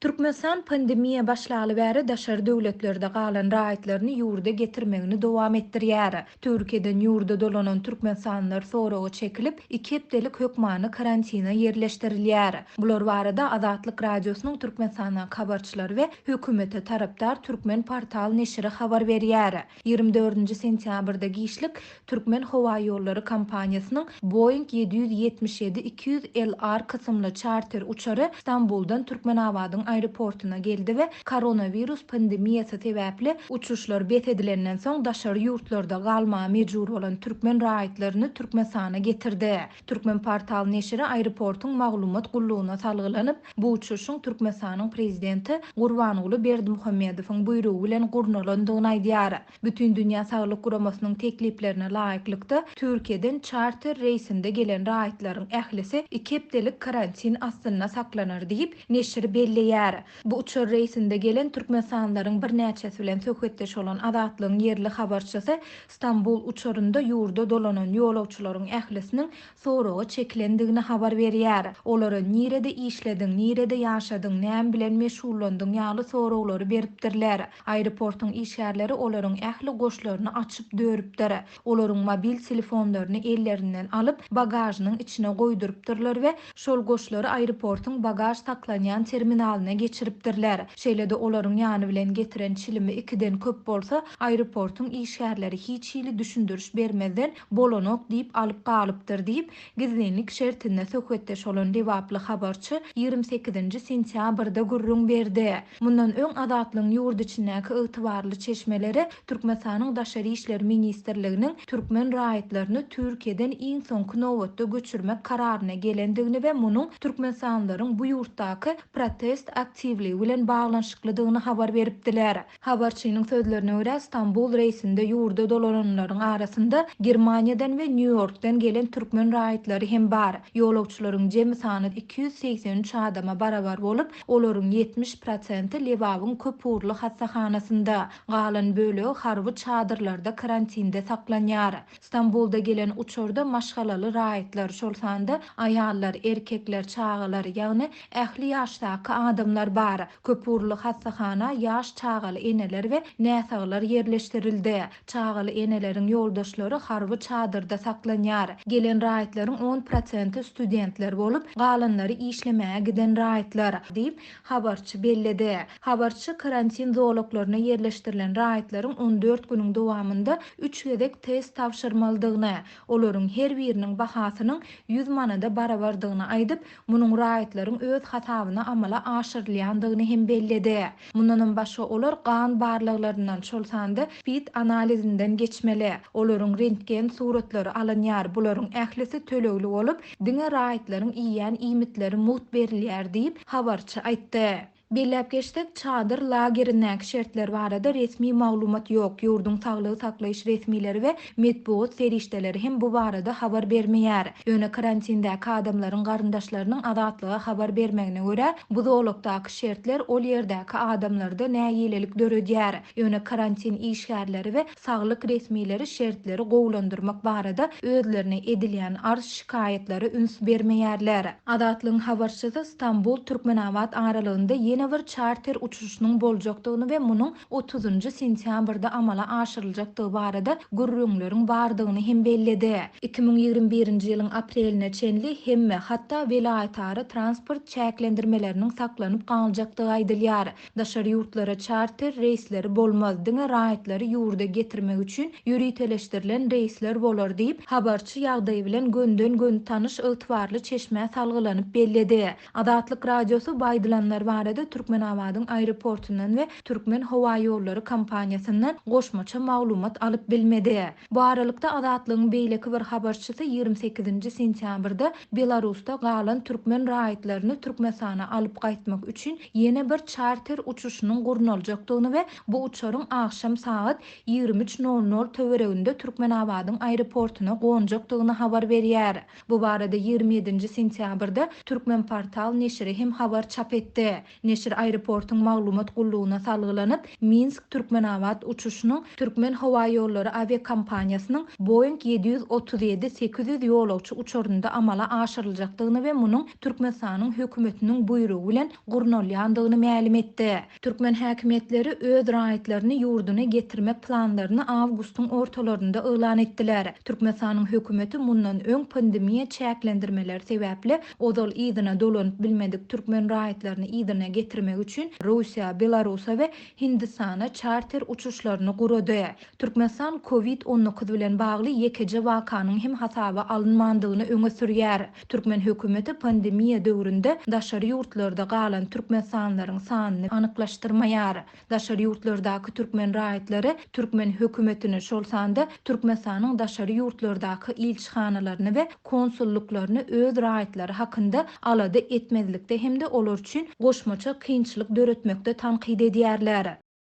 Türkmenistan pandemiýa başlaly bäri daşary döwletlerde galan raýatlaryny ýurda getirmegini dowam etdirýär. Türkiýeden ýurda dolanan türkmenistanlar soragy çekilip, 2 hepdelik hökmany karantina ýerleşdirilýär. Bular barada Azatlyk radiosynyň Türkmenistana habarçylary we hökümete tarapdar Türkmen portal neşri habar berýär. 24 sentýabrda gişlik Türkmen Howa ýollary kompaniýasynyň Boeing 777-200 LR kysymly charter uçary İstanbuldan Türkmenabadyň aeroportuna geldi we koronavirus pandemiýasy sebäpli uçuşlar bet edilenden soň daşary ýurtlarda galmagy mejbur bolan türkmen raýatlaryny Türkmenistana getirdi. Türkmen portal neşri aeroportuň maglumat gullugyna salgylanyp, bu uçuşyň Türkmenistanyň prezidenti Gurbanuly Berdimuhammedowyň buyrugy bilen gurnalandygyny aýdýar. Bütün dünýä saglyk guramasynyň tekliplerine laýyklykda Türkiýeden charter reýsinde gelen raýatlaryň ählisi 2 hepdelik karantin astyna saklanar diýip neşri belleýär. Bu uçur reýsinde gelen türkmenistanlaryň bir näçesi bilen söhbetdeş bolan Azatlygyň yerli habarçysy İstanbul uçurunda ýurda dolanan ýolawçylaryň ählisiniň soragy çeklendigini habar berýär. Olara nirede işlediň, nirede ýaşadyň, näme bilen meşgullandyň ýaly soraglary beripdirler. Aeroportuň işgärleri olaryň ähli goşlaryny açyp dörüpdir. Olaryň mobil telefonlaryny ellerinden alyp bagajynyň içine goýdurypdyrlar we şol goşlary aeroportuň bagaj saklanýan terminalyna geçiripdirler. Şeýle-de olaryň ýany bilen getiren çilimi 2den köp bolsa, aeroportuň işgärleri hiç hili düşündürüş bermezden bolanok diýip alyp galypdyr diýip gizlenlik şertinde söhbetdeş bolan dewaply habarçy 28 sentýabrda gurrun berdi. Mundan öň Azatlygyň ýurt içindäki ygtybarly çeşmeleri Türkmenistanyň daşary işler ministrliginiň türkmen raýatlaryny Türkiýeden iň soňky nowatda göçürmek kararyna gelendigini we munyň türkmenistanlaryň bu ýurtdaky protest aktivligi bilen baglanşyklydygyny habar beripdiler. Habarçynyň sözlerine görä, İstanbul reýsinde ýurda dolananlaryň arasynda Germaniýadan we New Yorkdan gelen türkmen raýatlary hem bar. Ýolawçylaryň jemy sany 283 adama barabar bolup, olaryň 70% Lewabyň köpurly hastahanasynda, galan bölegi harby çadırlarda karantinde saklanýar. İstanbulda gelen uçurda maşgalaly raýatlar şol sanda aýallar, erkekler, çagalar, ýagny ähli ýaşdaky adamlar bar. Köpurly hastahana ýaş çagaly eneler we näsaglar yerleşdirildi. Çagaly eneleriň ýoldaşlary harby çadyrda saklanýar. Gelen raýatlaryň 10% studentler bolup, galanlary işlemäge giden raýatlar diýip habarçy belledi. Habarçy karantin zolaklaryna yerleşdirilen raýatlaryň 14 günüň dowamında 3 gezek test tapşyrmalydygyny, olaryň her biriniň bahasynyň 100 manada barabardygyny aýdyp, munyň raýatlaryň öz hasabyna amala aşyrylýandygyny hem belledi. Mundan başga olar gan barlyklarynyň şol sanda PIT analizinden geçmeli. Olaryň rentgen suratlary alınýar. Bularyň ählisi tölegli bolup, diňe raýatlaryň iýen iýmitleri mut berilýär diýip habarçy aýtdy. Belläp geçdik, çadır lagerindäki şertler barada resmi maglumat ýok. Ýurdun saglygy saklaýyş resmileri we medpuat serişdeleri hem bu barada habar bermeýär. Ýöne karantindäki adamlaryň garyndaşlarynyň Azatlyga habar bermegine görä, bu zolukdaky şertler ol ýerdäki adamlarda näýelelik döredýär. Ýöne karantin işgärleri we saglyk resmileri şertleri gowlandyrmak barada özlerine edilýän arz şikayetlere üns bermeýärler. Azatlygyň habarçysy İstanbul Türkmenabad aralygynda ýene bir charter uçuşynyň boljakdygyny we munyň 30 sentýabrda amala aşyryljakdygy barada gurrunlaryň bardygyny hem belledi. 2021-nji ýylyň apreline çenli hemme hatda welaýetary transport çäklendirmeleriniň saklanyp galjakdygy aýdylýar. Daşary ýurtlara charter reýsleri bolmaz, diňe raýatlary ýurda getirmek üçin ýürüteleşdirilen reýsler bolar diýip habarçy ýagdaý bilen gönden gön tanyş ygtybarly çeşme salgylanyp belledi. Azatlyk radiosy baýdylanlar barada Türkmenabadyň aeroportundan we Türkmen Howa ýollary kompaniýasyndan goşmaça maglumat alyp bilmedi. Bu aralykda Azatlygyň beýleki bir habarçysy 28 sentýabrda Belarusda galan türkmen raýatlaryny Türkmenistana alyp gaýtmak üçin ýene bir charter uçuşynyň guruljakdygyny we bu uçaryň akşam saat 23:00 töwereginde Türkmenabadyň aeroportuna gonjakdygyny habar berýär. Bu barada 27 sentýabrda Türkmen portal neşri hem habar çap etdi. Neşir aeroportun maglumat gulluğuna salgylanyp Minsk Türkmenabad uçuşunyň Türkmen Hawa Ýolları aviakompaniýasynyň Boeing 737-800 ýolagçy uçurunda amala aşyryljakdygyny we munyň Türkmenistanyň hökümetiniň buýrugy bilen gurnalýandygyny ma'lum etdi. Türkmen häkimetleri öz raýatlaryny ýurduna getirmek planlaryny awgustyň ortalarynda elan etdiler. Türkmenistanyň hökümeti mundan öň pandemiýa çäklendirmeleri sebäpli odal ýzyna dolanyp bilmedik türkmen raýatlaryny ýzyna getirmek üçin Russiýa, Belarusa we Hindistana charter uçuşlaryny gurady. Türkmenistan COVID-19 bilen bagly ýekeje wakanyň hem hasaba alynmandygyny öňe sürýär. Türkmen hökümeti pandemiýa döwründe daşary ýurtlarda galan türkmenistanlaryň sanyny anyklaşdyrmaýar. Daşary ýurtlardaky türkmen raýatlary türkmen hökümetini şol sanda Türkmenistanyň daşary ýurtlardaky ilçihanalarını we konsulluklarını öz raýatlary hakynda alady etmezlikde hem de olar üçin goşmaça kynçylyk döretmekde tanqid edýärler.